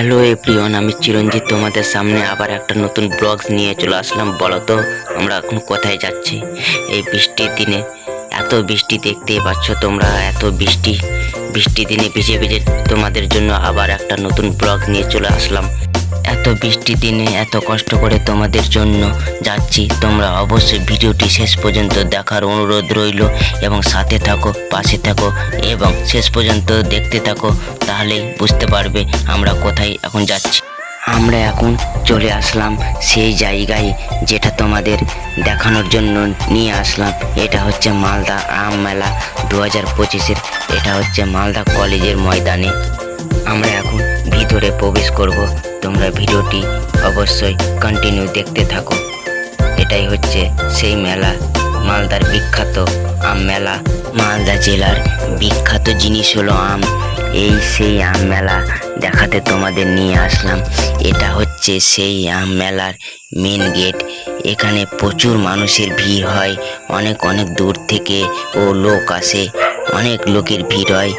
Hello everyone, আমি চিরঞ্জিত তোমাদের সামনে আবার একটা নতুন ব্লগস নিয়ে চলে আসলাম। বলো তো আমরা এখন কোথায় যাচ্ছি? এই বৃষ্টির দিনে এত বৃষ্টি দেখতেই পাচ্ছ তোমরা, এত বৃষ্টি দিনে ভিজে ভিজে তোমাদের জন্য আবার একটা নতুন ব্লগ নিয়ে চলে আসলাম। এত বৃষ্টি দিনে এত কষ্ট করে তোমাদের জন্য যাচ্ছি। তোমরা অবশ্যই ভিডিওটি শেষ পর্যন্ত দেখার অনুরোধ রইল এবং সাথে থাকো, পাশে থাকো এবং শেষ পর্যন্ত দেখতে থাকো, তাহলেই বুঝতে পারবে আমরা কোথায় এখন যাচ্ছি। আমরা এখন চলে আসলাম সেই জায়গায় যেটা তোমাদের দেখানোর জন্য নিয়ে আসলাম। এটা হচ্ছে মালদা আম মেলা 2025-এর। এটা হচ্ছে মালদা কলেজের ময়দানে। আমরা এখন ভিতরে প্রবেশ করব। তোমরা ভিডিওটি অবশ্যই কন্টিনিউ দেখতে থাকো। এটাই হচ্ছে সেই মেলা, মালদার বিখ্যাত আম মেলা। মালদা জেলার বিখ্যাত জিনিস হলো আম। এই সেই আম মেলা দেখাতে তোমাদের নিয়ে আসলাম। এটা হচ্ছে সেই আম মেলার মেন গেট। এখানে প্রচুর মানুষের ভিড় হয়, অনেক দূর থেকে ও লোক আসে, অনেক লোকের ভিড় হয়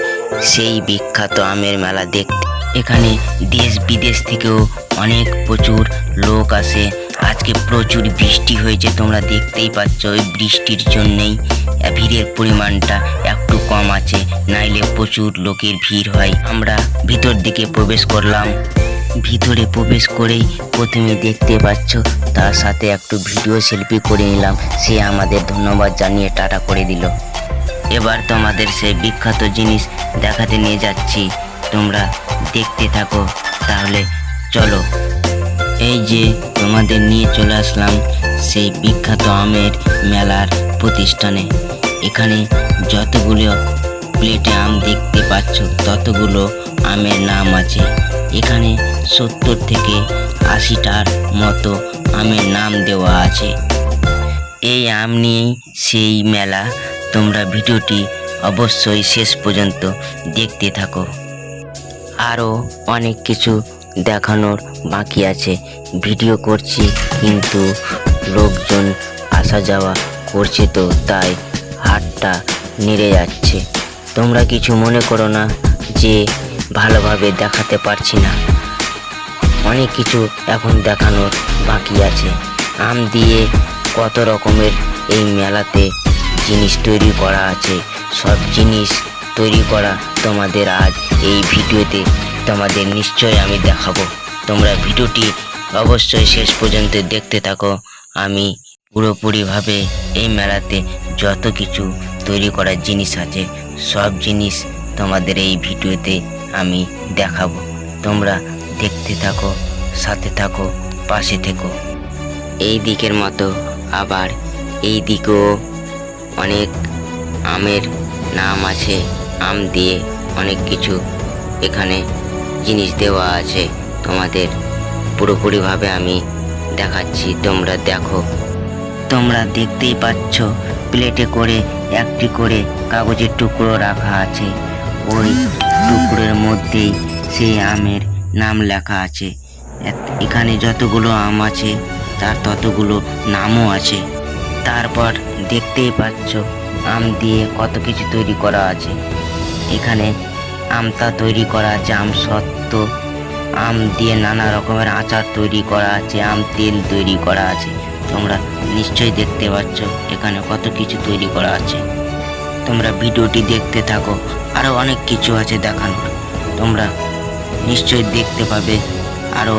সেই বিখ্যাত আমের মেলা দেখতে। এখানে দেশ বিদেশ থেকেও প্রচুর লোক আসে। আজকে প্রচুর বৃষ্টি হয়েছে, তোমরা দেখতেই পাচ্ছ। ওই বৃষ্টির জন্যেই ভিড়ের পরিমাণটা একটু কম আছে, নাইলে প্রচুর লোকের ভিড় হয়। আমরা ভিতর দিকে প্রবেশ করলাম। ভিতরে প্রবেশ করেই প্রথমে দেখতে পাচ্ছ, তার সাথে একটু ভিডিও সেলফি করে নিলাম। সে আমাদের ধন্যবাদ জানিয়ে টাটা করে দিল। এবার তোমাদের সেই বিখ্যাত জিনিস দেখাতে নিয়ে যাচ্ছি, তোমরা দেখতে থাকো। তাহলে চলো, এই যে তোমাদের নিয়ে চলে আসলাম সেই বিখ্যাত আমের মেলার প্রতিষ্ঠানে। এখানে যতগুলো প্লেটে আম দেখতে পাচ্ছ ততগুলো আমের নাম আছে। এখানে 70 থেকে 80টার মতো আমের নাম দেওয়া আছে। এই আম নিয়েই সেই মেলা। তোমরা ভিডিওটি অবশ্যই শেষ পর্যন্ত দেখতে থাকো। আরও অনেক কিছু দেখানোর বাকি আছে। ভিডিও করছি কিন্তু লোকজন আসা যাওয়া করছে, তো তাই হাতটা নেড়ে যাচ্ছে। তোমরা কিছু মনে করো না যে ভালোভাবে দেখাতে পারছি না। অনেক কিছু এখন দেখানোর বাকি আছে। আম দিয়ে কত রকমের এই মেলাতে জিনিস তৈরি করা আছে, সব জিনিস তৈরি করা তোমাদের আজ এই ভিডিওতে তোমাদের নিশ্চয়ই আমি দেখাবো। তোমরা ভিডিওটি অবশ্যই শেষ পর্যন্ত দেখতে থাকো। আমি পুরোপুরিভাবে এই মেলাতে যত কিছু তৈরি করার জিনিস আছে সব জিনিস তোমাদের এই ভিডিওতে আমি দেখাবো। তোমরা দেখতে থাকো, সাথে থাকো, পাশে থেকো। এই দিকের মতো আবার এই দিকেও অনেক আমের নাম আছে। আম দিয়ে অনেক কিছু এখানে জিনিস দেওয়া আছে। তোমাদের পুরোপুরিভাবে আমি দেখাচ্ছি, তোমরা দেখো। তোমরা দেখতেই পাচ্ছ প্লেটে করে একটি করে কাগজের টুকরো রাখা আছে। ওই টুকরোর মধ্যেই সেই আমের নাম লেখা আছে। এখানে যতগুলো আম আছে তার ততগুলো নামও আছে। তারপর দেখতেই পাচ্ছ আম দিয়ে কত কিছু তৈরি করা আছে। এখানে আমটা তৈরি করা আছে, আম সত্ত্ব, আম দিয়ে নানা রকমের আচার তৈরি করা আছে, আম তেল তৈরি করা আছে। তোমরা নিশ্চয়ই দেখতে পাচ্ছ এখানে কত কিছু তৈরি করা আছে। তোমরা ভিডিওটি দেখতে থাকো, আরও অনেক কিছু আছে দেখানোর। তোমরা নিশ্চয়ই দেখতে পাবে আরও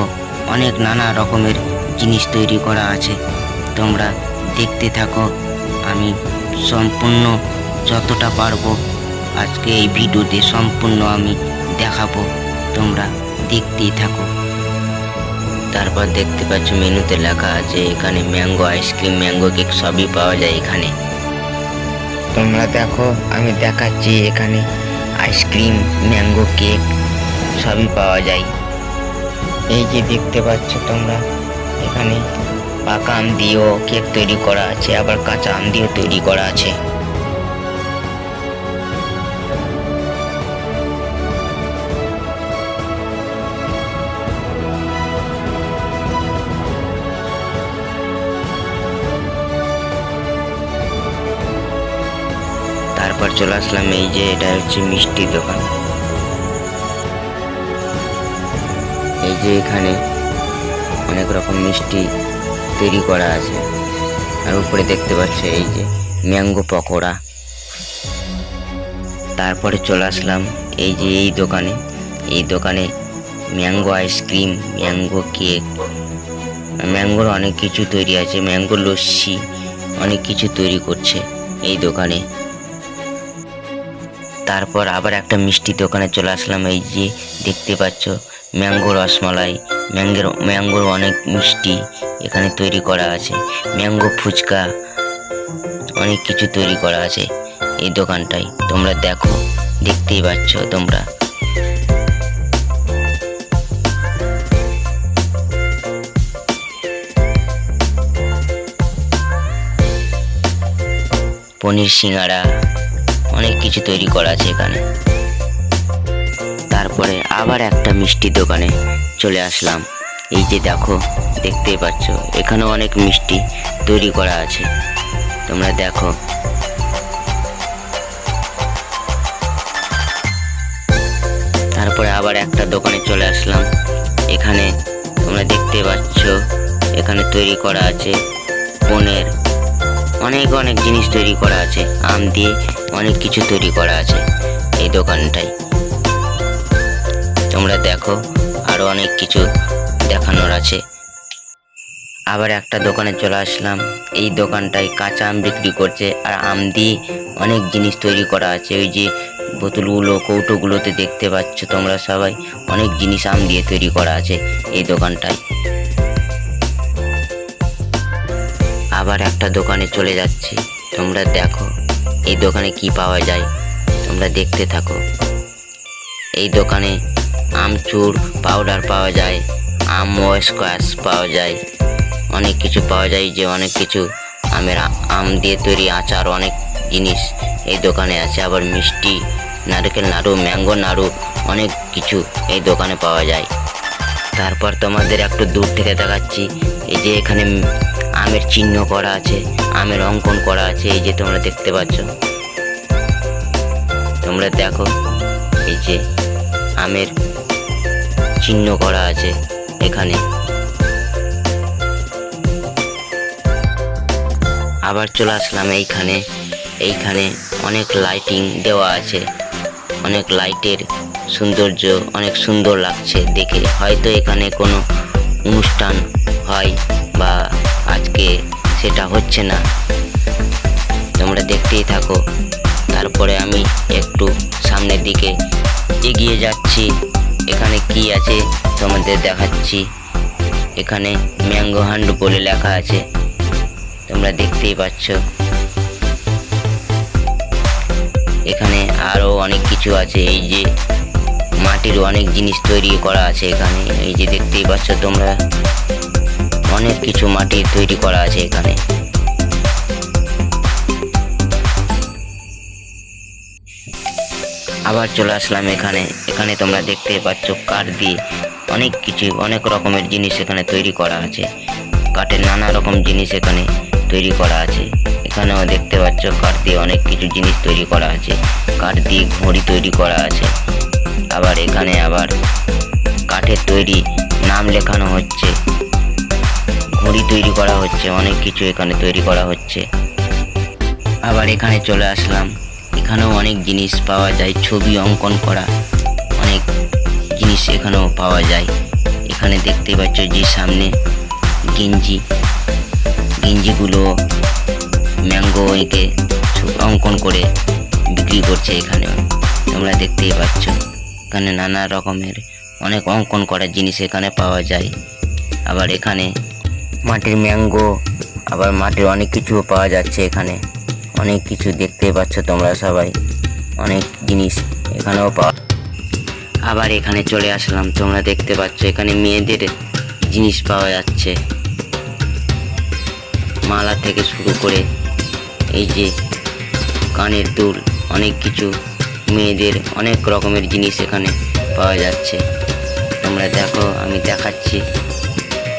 অনেক নানা রকমের জিনিস তৈরি করা আছে। তোমরা দেখতে থাকো। আমি সম্পূর্ণ যতটা পারবো আজকে এই ভিডিওতে সম্পূর্ণ আমি দেখাবো। তোমরা দেখতেই থাকো। তারপর দেখতে পাচ্ছ মেনুতে লেখা আছে এখানে ম্যাঙ্গো আইসক্রিম, ম্যাঙ্গো কেক সবই পাওয়া যায় এখানে। তোমরা দেখো, আমি দেখাচ্ছি এখানে আইসক্রিম, ম্যাঙ্গো কেক সবই পাওয়া যায়। এই যে দেখতে পাচ্ছ তোমরা, এখানে পাকা আম দিয়েও কেক তৈরি করা আছে, আবার কাঁচা আম দিয়েও তৈরি করা আছে। তারপর চলে আসলাম এই যে এটা হচ্ছে মিষ্টি দোকান। এই যে এখানে অনেক রকম মিষ্টি তৈরি করা আছে। আর উপরে দেখতে পাচ্ছ এই যে ম্যাঙ্গো পকোড়া। তারপরে চলে আসলাম এই যে এই দোকানে ম্যাঙ্গো আইসক্রিম, ম্যাঙ্গো কেক, ম্যাঙ্গোর অনেক কিছু তৈরি আছে, ম্যাঙ্গো লস্যি, অনেক কিছু তৈরি করছে এই দোকানে। তারপর আবার একটা মিষ্টি দোকানে চলে আসলাম। এই যে দেখতে পাচ্ছ ম্যাঙ্গো রসমালাই, ম্যাঙ্গোর অনেক মিষ্টি এখানে তৈরি করা আছে, ম্যাঙ্গো ফুচকা, অনেক কিছু তৈরি করা আছে এই দোকানটায়। তোমরা দেখো, দেখতেই পাচ্ছ তোমরা। পনির সিঙ্গাড়া, অনেক কিছু তৈরি করা আছে এখানে। তারপরে আবার একটা মিষ্টি দোকানে চলে আসলাম। এই যে দেখো, দেখতেই পাচ্ছ এখানে অনেক মিষ্টি তৈরি করা আছে, তোমরা দেখো। তারপরে আবার একটা দোকানে চলে আসলাম। এখানে তোমরা দেখতে পাচ্ছ এখানে তৈরি করা আছে পনির, অনেক জিনিস তৈরি করা আছে, আম দিয়ে অনেক কিছু তৈরি করা আছে এই দোকানটায়। তোমরা দেখো, আরো অনেক কিছু দেখানোর আছে। আবার একটা দোকানে চলে আসলাম। এই দোকানটায় কাঁচা আম বিক্রি করছে, আর আম দিয়ে অনেক জিনিস তৈরি করা আছে। ওই যে বোতলগুলো, কৌটোগুলোতে দেখতে পাচ্ছ তোমরা সবাই, অনেক জিনিস আম দিয়ে তৈরি করা আছে এই দোকানটায়। আবার একটা দোকানে চলে যাচ্ছি, তোমরা দেখো এই দোকানে কি পাওয়া যায়, তোমরা দেখতে থাকো। এই দোকানে আমচুর পাউডার পাওয়া যায়, আম স্কোয়াশ পাওয়া যায়, অনেক কিছু পাওয়া যায়। যে অনেক কিছু আম দিয়ে তৈরি আচার, অনেক জিনিস এই দোকানে আছে। আবার মিষ্টি, নারকেল নাড়ু, ম্যাঙ্গো নাড়ু, অনেক কিছু এই দোকানে পাওয়া যায়। তারপর তোমাদের একটু দূর থেকে দেখাচ্ছি, এই যে এখানে আমের চিহ্ন করা আছে, আমের অঙ্কন করা আছে, এই যে তোমরা দেখতে পাচ্ছ। তোমরা দেখো, এই যে আমের চিহ্ন করা আছে এখানে। আবার চলে আসলাম এইখানে অনেক লাইটিং দেওয়া আছে, অনেক লাইটের সৌন্দর্য, অনেক সুন্দর লাগছে দেখে। হয়তো এখানে কোনো অনুষ্ঠান হয়, বা আজকে সেটা হচ্ছে না, তোমরা দেখতেই থাকো। তারপরে আমি একটু সামনের দিকে এগিয়ে যাচ্ছি, এখানে কি আছে তোমাদের দেখাচ্ছি। এখানে ম্যাঙ্গো হান্ড বলে লেখা আছে, তোমরা দেখতেই পাচ্ছ। এখানে আরো অনেক কিছু আছে, এই যে মাটির অনেক জিনিস তৈরি করা আছে এখানে। এই যে দেখতেই পাচ্ছ তোমরা, অনেক কিছু মাটির তৈরি করা আছে এখানে। আবার চলে আসলাম এখানে তোমরা দেখতেই পাচ্ছ কাঠ দিয়ে অনেক কিছু, অনেক রকমের জিনিস এখানে তৈরি করা আছে। কাঠের নানা রকম জিনিস এখানে তৈরি করা আছে। এখানেও দেখতে পাচ্ছ কাঠ দিয়ে অনেক কিছু জিনিস তৈরি করা আছে, কাঠ দিয়ে ঘড়ি তৈরি করা আছে। আবার এখানে আবার কাঠের তৈরি নাম লেখানো হচ্ছে, ঘড়ি তৈরি করা হচ্ছে, অনেক কিছু এখানে তৈরি করা হচ্ছে। আবার এখানে চলে আসলাম, এখানেও অনেক জিনিস পাওয়া যায়, ছবি অঙ্কন করা অনেক জিনিস এখানেও পাওয়া যায়। এখানে দেখতে পাচ্ছ যে সামনে গেঞ্জিগুলো ম্যাঙ্গো এঁকে অঙ্কন করে বিক্রি করছে এখানে, তোমরা দেখতেই পাচ্ছ। এখানে নানা রকমের অনেক অঙ্কন করার জিনিস এখানে পাওয়া যায়। আবার এখানে মাটির ম্যাঙ্গো, আবার মাটির অনেক কিছু পাওয়া যাচ্ছে এখানে, অনেক কিছু দেখতেই পাচ্ছ তোমরা সবাই, অনেক জিনিস এখানেও পাওয়া। আবার এখানে চলে আসলাম, তোমরা দেখতে পাচ্ছ এখানে মেয়েদের জিনিস পাওয়া যাচ্ছে, মালা থেকে শুরু করে এই যে কানের দুল, অনেক কিছু মেয়েদের অনেক রকমের জিনিস এখানে পাওয়া যাচ্ছে। তোমরা দেখো, আমি দেখাচ্ছি,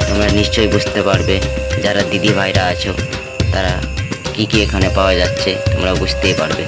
তোমরা নিশ্চয়ই বুঝতে পারবে, যারা দিদি ভাইরা আছো তারা কি কি এখানে পাওয়া যাচ্ছে তোমরা বুঝতেই পারবে।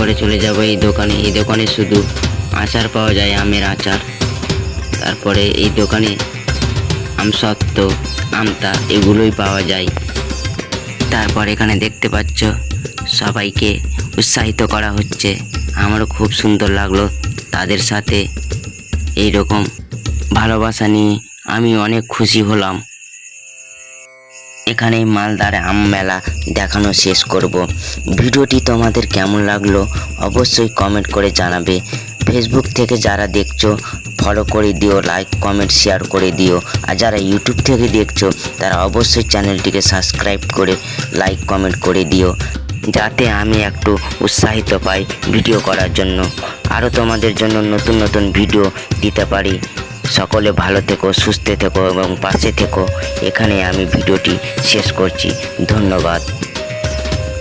তারপরে চলে যাব এই দোকানে। এই দোকানে শুধু আচার পাওয়া যায়, আমের আচার। তারপরে এই দোকানে আমসত্ত্ব, আমতা এগুলোই পাওয়া যায়। তারপর এখানে দেখতে পাচ্ছ সবাইকে উৎসাহিত করা হচ্ছে। আমারও খুব সুন্দর লাগলো তাদের সাথে এই রকম ভালোবাসা নিয়ে আমি অনেক খুশি হলাম। এখানে মালদার আম মেলা দেখানো শেষ করব। ভিডিওটি তোমাদের কেমন লাগলো অবশ্যই কমেন্ট করে জানাবে। ফেসবুক থেকে যারা দেখছো ফলো করে দিও, লাইক কমেন্ট শেয়ার করে দিও। আর যারা ইউটিউব থেকে দেখছো তারা অবশ্যই চ্যানেলটিকে সাবস্ক্রাইব করে লাইক কমেন্ট করে দিও, যাতে আমি একটু উৎসাহিত পাই ভিডিও করার জন্য, আরও তোমাদের জন্য নতুন নতুন ভিডিও দিতে পারি। সকলে ভালো থেকো, সুস্থ থেকো এবং পাশে থেকো। এখানে আমি ভিডিওটি শেষ করছি। ধন্যবাদ।